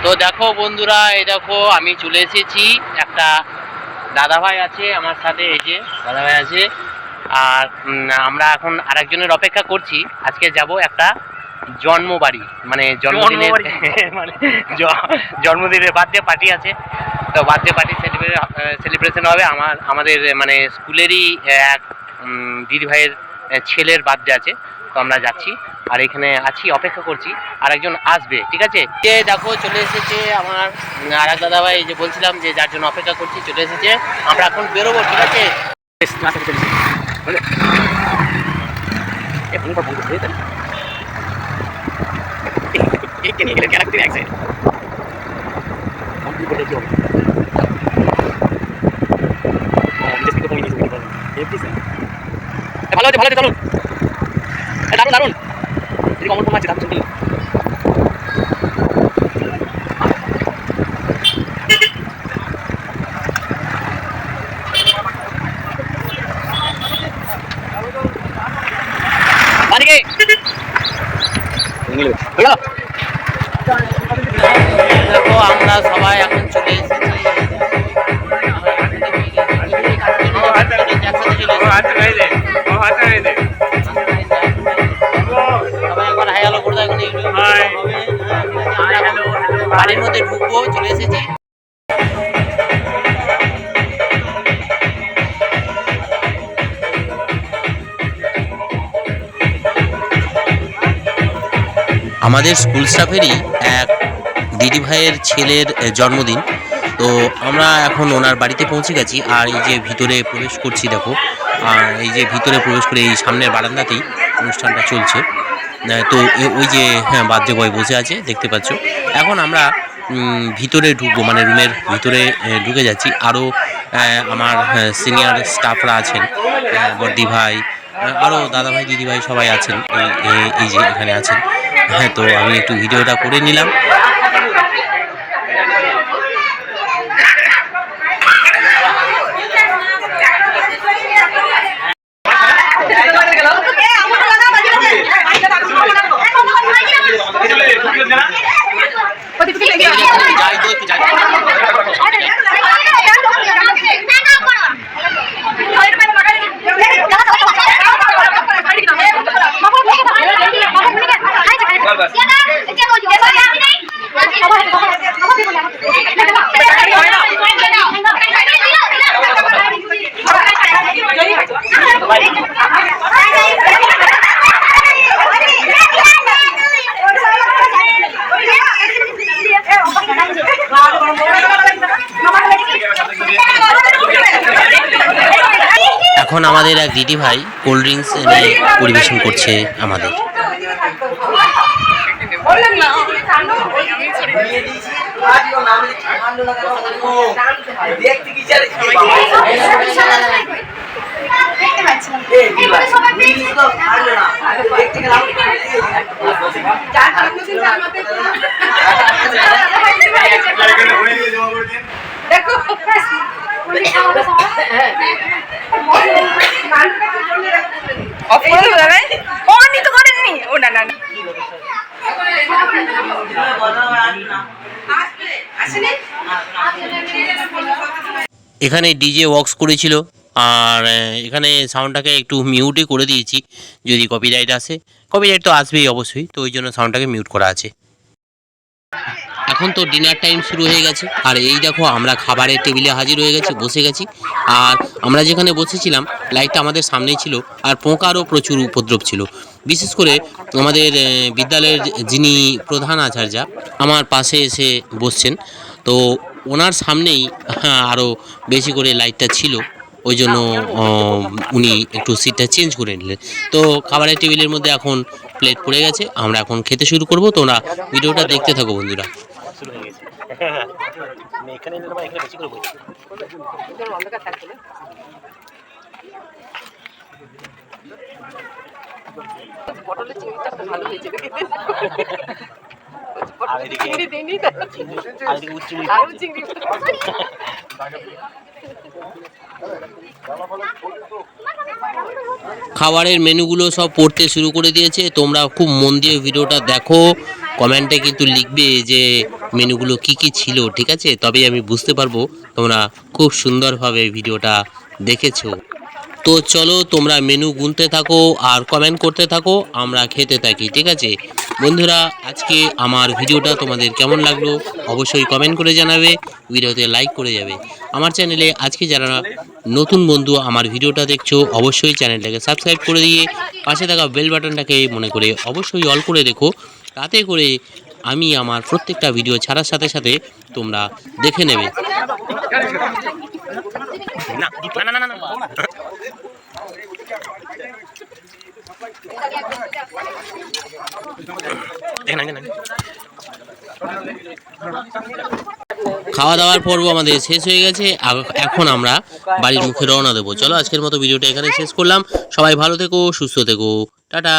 তো দেখো বন্ধুরা, এই দেখো আমি চলে এসেছি। একটা দাদাভাই আছে আমার সাথে, এই যে দাদাভাই আছে। আর আমরা এখন আরেকজনের অপেক্ষা করছি। আজকে যাব একটা জন্মবাড়ি, মানে জন্মদিনের মানে জন্মদিনের বার্থডে পার্টি আছে। তো বার্থডে পার্টি সেলিব্রেশন হবে আমাদের মানে স্কুলেরই এক দিদিভাইয়ের ছেলের বার্থডে আছে। তো আমরা যাচ্ছি, আর এখানে আছি, অপেক্ষা করছি আরেকজন আসবে, ঠিক আছে। যে দেখো চলে এসেছে আমার আর এক দাদাভাই, যে বলছিলাম যে যার জন্য অপেক্ষা করছি চলে এসেছে। আমরা এখন বেরোবো, ঠিক আছে। ভালো আছে, ভালো আছে, চলুন। দারুন দারুন, এদিকে অমর আছে, দারুন চলুন। দেখো আমরা সবাই এখন চলে এসেছি। বাড়ির মধ্যে ঢুকবো, চলে এসেছি। আমাদের স্কুল স্টাফেরই এক দিদিভাইয়ের ছেলের জন্মদিন। তো আমরা এখন ওনার বাড়িতে পৌঁছে গেছি। আর এই যে ভিতরে প্রবেশ করছি, দেখো। আর এই যে ভিতরে প্রবেশ করে এই সামনের বারান্দাতেই অনুষ্ঠানটা চলছে। তো ওই যে বার্থডে বয় বসে আছে, দেখতে পাচ্ছ। এখন আমরা ভিতরে ঢুকবো, মানে রুমের ভিতরে ঢুকে যাচ্ছি। আরও আমার সিনিয়র স্টাফরা আছেন, বর্দি ভাই, আরও দাদাভাই দিদিভাই সবাই আছেন, এই যে এখানে আছেন। হ্যাঁ, তো আমি একটু ভিডিওটা করে নিলাম। এখন আমাদের এক দিদি ভাই কোল্ড ড্রিঙ্কস এনে পরিবেশন করছে আমাদের। এখানে ডিজে ওয়ার্কস করেছিল, আর এখানে সাউন্ডটাকে একটু মিউটই করে দিয়েছি। যদি কপিরাইট আসে, কপিরাইট তো আসবেই অবশ্যই, তো ওই জন্য সাউন্ডটাকে মিউট করা আছে। এখন তো ডিনার টাইম শুরু হয়ে গেছে, আর এই দেখো আমরা খাবারের টেবিলে হাজির হয়ে গেছি, বসে গেছি। আর আমরা যেখানে বসেছিলাম লাইটটা আমাদের সামনেই ছিল, আর পোকারও প্রচুর উপদ্রব ছিল। বিশেষ করে আমাদের বিদ্যালয়ের যিনি প্রধান আচার্যা আমার পাশে এসে বসছেন, তো ওনার সামনেই আরও বেশি করে লাইটটা ছিল, ওই জন্য উনি একটু সিটটা চেঞ্জ করে নিলেন। তো খাবারের টেবিলের মধ্যে এখন প্লেট পড়ে গেছে, আমরা এখন খেতে শুরু করব। তো ওরা ভিডিওটা দেখতে থাকো বন্ধুরা। পটলের চিংড়িটা ভালো হয়েছে। খাবারের মেনুগুলো সব পড়তে শুরু করে দিয়েছে। তোমরা খুব মন দিয়ে ভিডিওটা দেখো, কমেন্টে কিন্তু লিখবে যে মেনুগুলো কি কি ছিল, ঠিক আছে? তবেই আমি বুঝতে পারবো তোমরা খুব সুন্দরভাবে ভিডিওটা দেখেছো। তো চলো তোমরা মেনু গুনতে থাকো আর কমেন্ট করতে থাকো, আমরা খেতে থাকি, ঠিক আছে? বন্ধুরা, আজকে আমার ভিডিওটা তোমাদের কেমন লাগলো অবশ্যই কমেন্ট করে জানাবে, ভিডিওতে লাইক করে যাবে। আমার চ্যানেলে আজকে যারা নতুন বন্ধু আমার ভিডিওটা দেখছো অবশ্যই চ্যানেলটাকে সাবস্ক্রাইব করে দিয়ে পাশে থাকা বেল বাটনটাকে মনে করে অবশ্যই অল করে রেখো, তাতে করে আমি আমার প্রত্যেকটা ভিডিও ছাড়ার সাথে সাথে তোমরা দেখে নেবে। না না না না না খাওয়া দাওয়ার পর্ব আমাদের শেষ হয়ে গেছে, এখন আমরা বাড়ির মুখে রওনা দেবো। চলো আজকের মতো ভিডিওটা এখানে শেষ করলাম। সবাই ভালো থেকো, সুস্থ থেকো, টাটা।